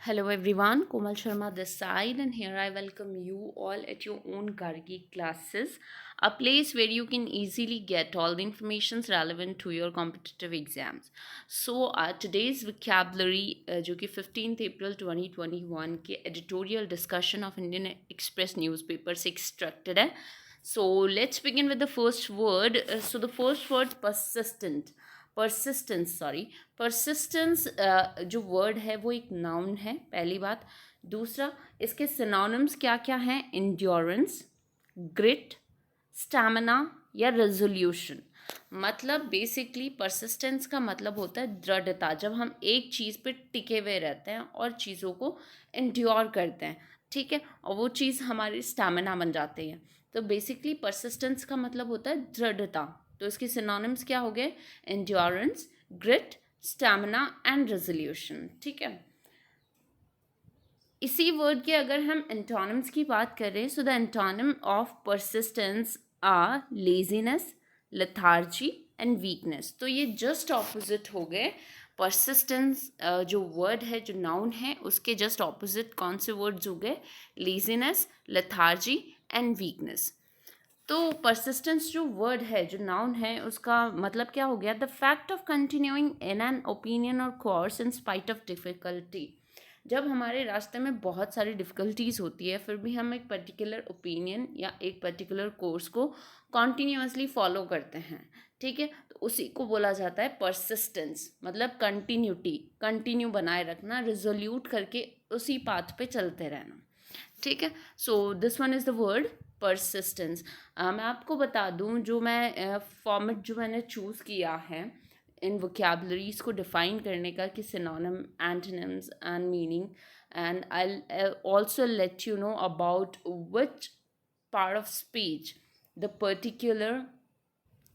Hello everyone, Komal Sharma this side, and here I welcome you all at your own Gargi classes, a place where you can easily get all the informations relevant to your competitive exams. So today's vocabulary, जो कि 15th April 2021 के editorial discussion of Indian Express newspaper से extracted है. So let's begin with the first word. So the first word persistence जो word है वो एक noun है, पहली बात. दूसरा, इसके सिनोनिम्स क्या क्या हैं? इंड्योरेंस, ग्रिट, स्टैमिना या रेजोल्यूशन. मतलब बेसिकली परसिस्टेंस का मतलब होता है दृढ़ता, जब हम एक चीज़ पे टिके हुए रहते हैं और चीज़ों को इंड्योर करते हैं, ठीक है, और वो चीज़ हमारी स्टैमिना बन जाती है. तो बेसिकली परसिस्टेंस का मतलब होता है दृढ़ता. तो इसके सिनोनिम्स क्या हो गए? Endurance, grit, stamina and resolution. ठीक है. इसी वर्ड के अगर हम एंटोनिम्स की बात करें, so the antonym of persistence are laziness, lethargy and weakness. तो ये जस्ट ऑपोजिट हो गए. परसिस्टेंस जो वर्ड है, जो नाउन है, उसके जस्ट ऑपोजिट कौन से वर्ड्स हो गए? Laziness, lethargy and weakness. तो परसिस्टेंस जो वर्ड है, जो नाउन है, उसका मतलब क्या हो गया? The fact of continuing in an opinion or course in spite of difficulty. जब हमारे रास्ते में बहुत सारी डिफ़िकल्टीज़ होती है, फिर भी हम एक पर्टिकुलर ओपिनियन या एक पर्टिकुलर कोर्स को कॉन्टीन्यूसली फॉलो करते हैं, ठीक है, तो उसी को बोला जाता है परसिस्टेंस. मतलब कंटिन्यूटी, कंटिन्यू बनाए रखना, रिजोल्यूट करके उसी पाथ पे चलते रहना. ठीक है. So this one is the word persistence. मैं आपको बता दूं, जो मैं फॉर्मेट जो मैंने चूज़ किया है इन वोकैबुलरीज को डिफाइन करने का, कि synonym, antonyms and meaning, and I also let you know about which part of speech the particular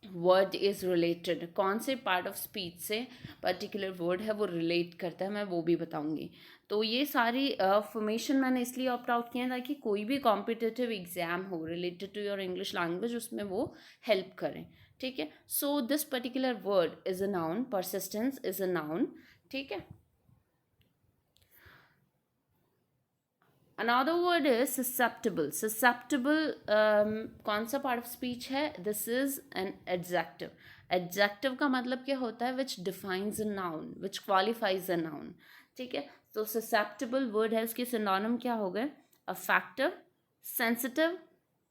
word is related. कौन से पार्ट ऑफ स्पीच से पर्टिकुलर वर्ड है वो रिलेट करता है, मैं वो भी बताऊंगी. तो ये सारी फॉर्मेशन मैंने इसलिए ऑप्ट आउट किया ताकि कोई भी कॉम्पिटिटिव एग्जाम हो related to your English language, उसमें वो हेल्प करें. ठीक है. So this particular word is a noun, persistence is a noun. ठीक है. Another word is susceptible. Susceptible कौन सा पार्ट ऑफ स्पीच है? This is an adjective. Adjective का मतलब क्या होता है? Which defines a noun, which qualifies a noun. ठीक है. तो susceptible वर्ड है, उसके सिनोनिम क्या हो गए? Affective, sensitive,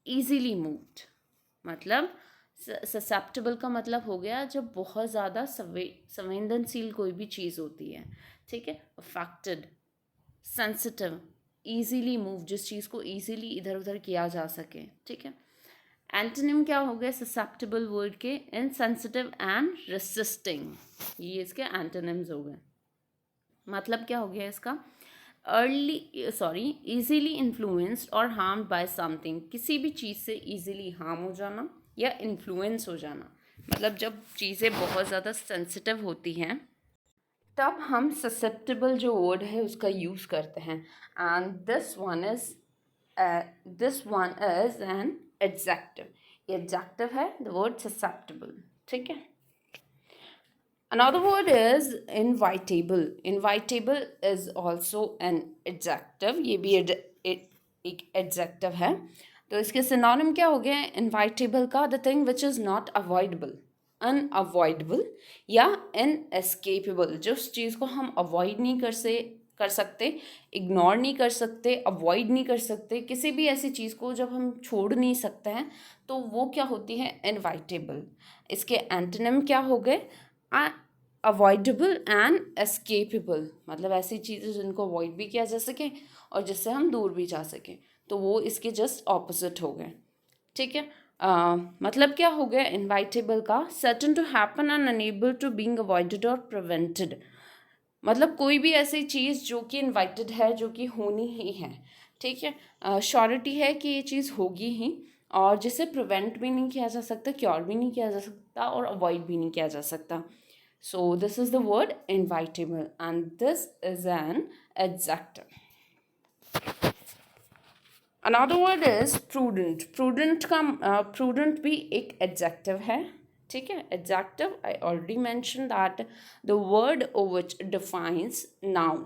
easily moved. मतलब ससेप्टेबल का मतलब हो गया जब बहुत ज़्यादा संवेदनशील कोई भी चीज़ होती है. ठीक है. अफेक्टेड, सेंसिटिव, ईजीली मूव, जिस चीज़ को ईजीली इधर उधर किया जा सके. ठीक है. एंटोनिम क्या हो गए ससेप्टेबल वर्ड के? Insensitive and resisting. ये इसके एंटोनिम्स हो गए. मतलब क्या हो गया इसका? ईजीली इन्फ्लुएंस्ड और हार्म्ड बाय समथिंग. किसी भी चीज़ से ईजीली हार्म हो जाना या इन्फ्लुएंस हो जाना. मतलब जब चीज़ें बहुत ज़्यादा सेंसिटिव होती हैं, तब हम ससेप्टेबल जो वर्ड है उसका यूज़ करते हैं. And this one is an adjective. Adjective है द वर्ड ससेप्टेबल. ठीक है. Another word is invitable. Invitable is also an adjective. ये भी एक adjective है. तो इसके synonym क्या हो गया? Invitable का the thing which is not avoidable, unavoidable या inescapable. जिस चीज़ को हम avoid नहीं कर सकते, इग्नोर नहीं कर सकते, अवॉइड नहीं कर सकते, किसी भी ऐसी चीज़ को जब हम छोड़ नहीं सकते हैं, तो वो क्या होती है? इनवाइटेबल. इसके एंटोनिम क्या हो गए? Avoidable and escapable. मतलब ऐसी चीज़ें जिनको अवॉइड भी किया जा सके और जिससे हम दूर भी जा सकें, तो वो इसके जस्ट ऑपोजिट हो गए. ठीक है. मतलब क्या हो गया इनवाइटेबल का? Certain to happen and unable to being avoided और प्रिवेंटेड. मतलब कोई भी ऐसी चीज़ जो कि इनवाइटेड है, जो कि होनी ही है. ठीक है. श्योरिटी है कि ये चीज़ होगी ही, और जिसे प्रिवेंट भी नहीं किया जा सकता, क्योर भी नहीं किया जा सकता, और अवॉइड भी नहीं किया जा सकता. So this is the word invitable, and this is an adjective. Another word is prudent. Prudent का prudent भी एक adjective है. ठीक है. Adjective, I already mentioned that the word which defines noun.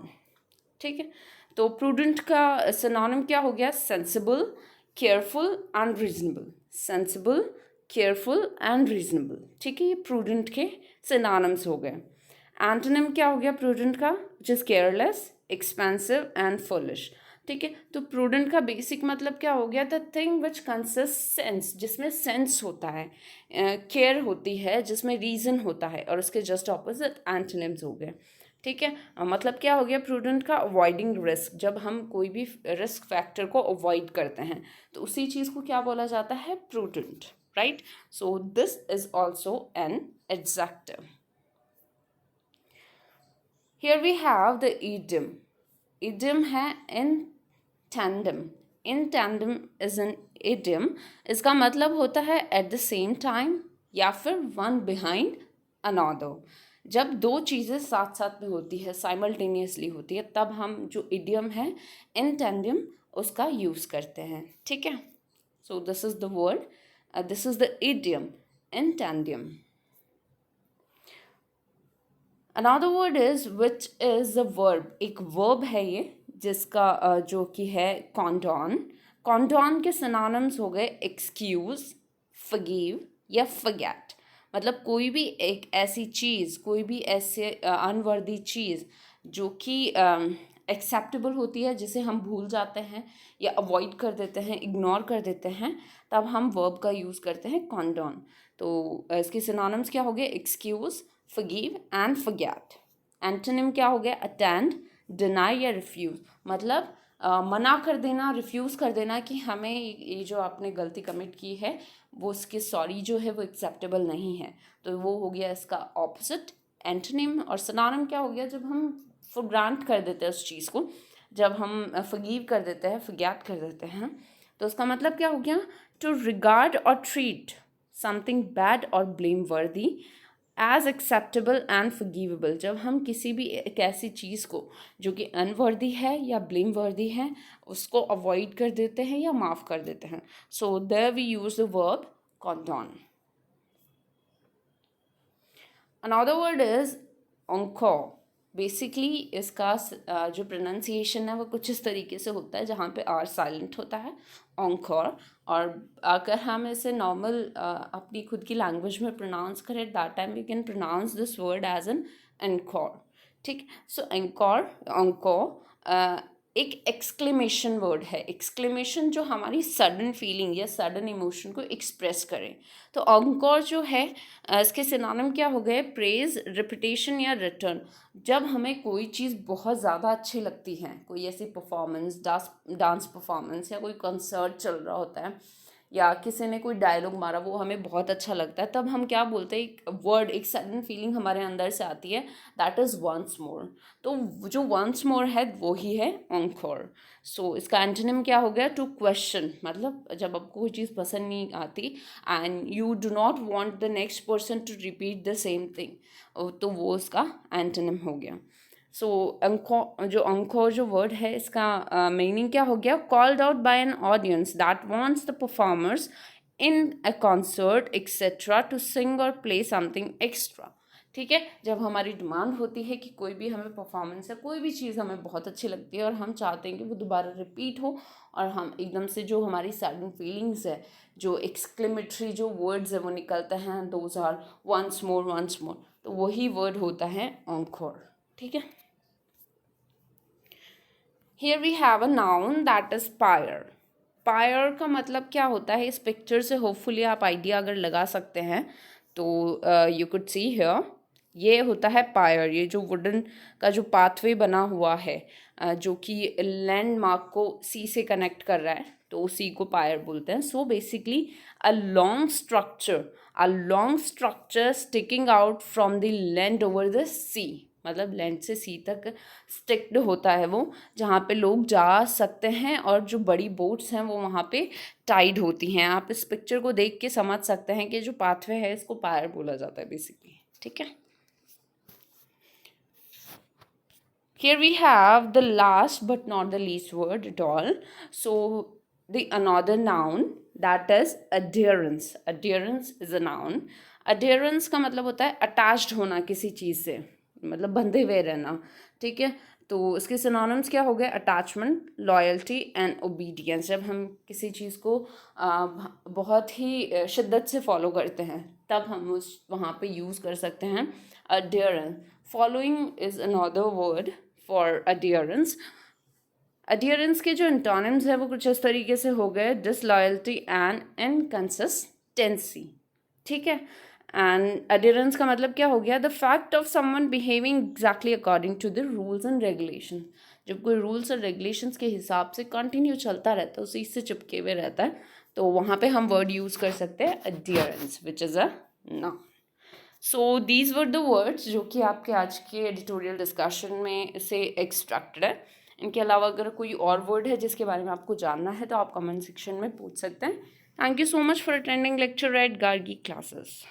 ठीक है। तो प्रूडेंट का सिनोनिम क्या हो गया? Sensible, careful and reasonable. Sensible, careful and reasonable, ठीक है, ये प्रूडेंट के सिनोनिम्स हो गए। एंटोनिम क्या हो गया प्रूडेंट का? Just careless, expensive and foolish, ठीक है। तो प्रूडेंट का बेसिक मतलब क्या हो गया? The thing which consist sense, जिसमें सेंस होता है, केयर होती है, जिसमें रीजन होता है, और उसके जस्ट ऑपोजिट एंटोनिम्स हो गए, ठीक है। मतलब क्या हो गया प्रूडेंट का? अवॉइडिंग रिस्क, जब हम कोई भी रिस्क फैक्टर को अवॉइड करते हैं तो उसी चीज़ को क्या बोला जाता है? Prudent, right. So this is also an adjective. Here we have the idiom. Idiom है in tandem. In tandem is an idiom. इसका मतलब होता है एट द सेम टाइम, या फिर वन बिहाइंड अनदर। जब दो चीज़ें साथ साथ में होती है, साइमल्टेनियसली होती है, तब हम जो इडियम है इन टैंडम उसका यूज़ करते हैं, ठीक है। So this is the word, this is the idiom in tandem. Another word is which is the verb. एक वर्ब है ये, जिसका जो कि है कॉन्डोन। कॉन्डोन के सिनोनिम्स हो गए एक्सक्यूज, फॉरगिव या फॉरगेट। मतलब कोई भी एक ऐसी चीज़, कोई भी ऐसे अनवर्दी चीज़ जो कि एक्सेप्टेबल होती है, जिसे हम भूल जाते हैं या अवॉइड कर देते हैं, इग्नोर कर देते हैं, तब हम वर्ब का यूज़ करते हैं कॉन्डोन। तो इसके सिनोनिम्स क्या हो गए? Excuse, forgive and forget. Antonym क्या हो गया? अटेंड, डिनाई या रिफ्यूज़। मतलब मना कर देना, रिफ्यूज़ कर देना कि हमें ये जो आपने गलती कमिट की है वो उसके सॉरी जो है वो एक्सेप्टेबल नहीं है, तो वो हो गया इसका ऑपोजिट एंटोनिम। और सिनोनिम क्या हो गया? जब हम फॉर ग्रांट कर देते हैं उस चीज़ को, जब हम फॉरगिव कर देते हैं, फॉरगेट कर देते हैं, तो उसका मतलब क्या हो गया? टू रिगार्ड और ट्रीट समथिंग बैड और ब्लेम वर्दी एज एक्सेप्टेबल एंड फॉरगिवेबल। जब हम किसी भी एक ऐसी चीज़ को जो कि अनवर्दी है या ब्लेम वर्दी है, उसको अवॉइड कर देते हैं या माफ़ कर देते हैं। So there we use the verb condone. Another word is encore. Basically इसका जो प्रोनाउंसिएशन है वो कुछ इस तरीके से होता है, जहाँ पे आर साइलेंट होता है, encore। और अगर हम इसे नॉर्मल अपनी खुद की लैंग्वेज में प्रोनाउंस करें, that time we can pronounce this word as an encore, ठीक। सो encore, encore एक एक्सक्लेमेशन वर्ड है। एक्सक्लेमेशन जो हमारी सडन फीलिंग या सडन इमोशन को एक्सप्रेस करे। तो encore जो है इसके सिनोनिम क्या हो गए? प्रेज, रिपीटेशन या रिटर्न। जब हमें कोई चीज़ बहुत ज़्यादा अच्छी लगती है, कोई ऐसी परफॉर्मेंस, डांस परफॉर्मेंस या कोई कंसर्ट चल रहा होता है, या किसी ने कोई डायलॉग मारा, वो हमें बहुत अच्छा लगता है, तब हम क्या बोलते हैं? एक वर्ड, एक सडन फीलिंग हमारे अंदर से आती है, दैट इज़ वंस मोर। तो जो वंस मोर है वो ही है encore। सो इसका एंटोनिम क्या हो गया? To question. मतलब जब आपको कोई चीज़ पसंद नहीं आती and you do not want the next person to repeat the same thing, तो वो उसका एंटोनिम हो गया। सो encore जो वर्ड है, इसका मीनिंग क्या हो गया? Called out by an audience that wants the performers in a concert etcetera to sing और प्ले समथिंग एक्स्ट्रा, ठीक है। जब हमारी डिमांड होती है कि कोई भी हमें परफॉर्मेंस है, कोई भी चीज़ हमें बहुत अच्छी लगती है और हम चाहते हैं कि वो दोबारा रिपीट हो, और हम एकदम से जो हमारी सडन फीलिंग्स है, जो एक्सक्लेमेटरी जो वर्ड्स है वो निकलते हैं, those are once more, once more, तो वही वर्ड होता है encore, ठीक है। Here we have a noun that is pyre. Pyre का मतलब क्या होता है? इस पिक्चर से होपफुली आप आइडिया अगर लगा सकते हैं, तो यू कुड सी हियर, ये होता है पायर। ये जो वुडन का जो पाथवे बना हुआ है, जो कि लैंडमार्क को सी से कनेक्ट कर रहा है, तो उसी को पायर बोलते हैं। So basically a long structure, a long structure sticking out from the land over the sea. मतलब लैंड से सी तक स्टिक्ड होता है वो, जहाँ पे लोग जा सकते हैं, और जो बड़ी बोट्स हैं वो वहाँ पे टाइड होती हैं। आप इस पिक्चर को देख के समझ सकते हैं कि जो पाथवे है इसको पायर बोला जाता है बेसिकली, ठीक है। Here we have the last but not the least word at all. So the another noun that is adherence. Adherence is a noun. Adherence का मतलब होता है अटैच्ड होना किसी चीज़ से, मतलब बंधे हुए रहना, ठीक है। तो तो इसके सिनोनिम्स क्या हो गए? Attachment, loyalty and obedience. जब हम किसी चीज़ को बहुत ही शिद्दत से फॉलो करते हैं तब हम उस वहाँ पे यूज़ कर सकते हैं adherence. Following is another word for adherence. Adherence के जो इंटोनिम्स है वो कुछ इस तरीके से हो गए, डिसलॉयल्टी एंड इनकंसिस्टेंसी। ठीक है, एंड अडियरेंस का मतलब क्या हो गया? The fact of someone behaving exactly according to the rules and regulation. जब कोई रूल्स और रेगुलेशंस के हिसाब से कंटिन्यू चलता रहता है, उसी से चिपके हुए रहता है, तो वहाँ पे हम वर्ड यूज़ कर सकते हैं adherence, which is a noun. So these were the words जो कि आपके आज के एडिटोरियल डिस्कशन में से एक्सट्रैक्टेड है। इनके अलावा अगर कोई और वर्ड है जिसके बारे में आपको जानना है तो आप कमेंट सेक्शन में पूछ सकते हैं। Thank you so much for attending lecture at Gargi classes.